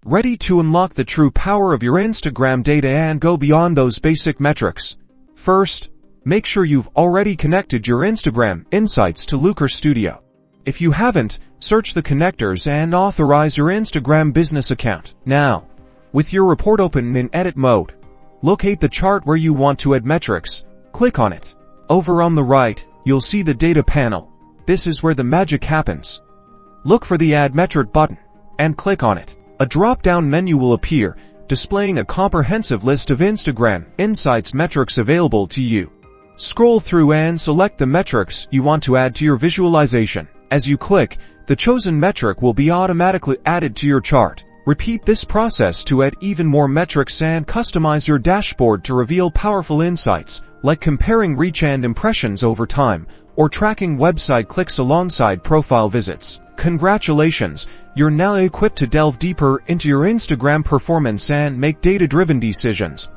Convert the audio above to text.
Ready to unlock the true power of your Instagram data and go beyond those basic metrics? First, make sure you've already connected your Instagram Insights to Looker Studio. If you haven't, search the connectors and authorize your Instagram business account. Now, with your report open in edit mode, locate the chart where you want to add metrics. Click on it. Over on the right, you'll see the data panel. This is where the magic happens. Look for the Add Metric button and click on it. A drop-down menu will appear, displaying a comprehensive list of Instagram Insights metrics available to you. Scroll through and select the metrics you want to add to your visualization. As you click, the chosen metric will be automatically added to your chart. Repeat this process to add even more metrics and customize your dashboard to reveal powerful insights, like comparing reach and impressions over time, or tracking website clicks alongside profile visits. Congratulations, you're now equipped to delve deeper into your Instagram performance and make data-driven decisions.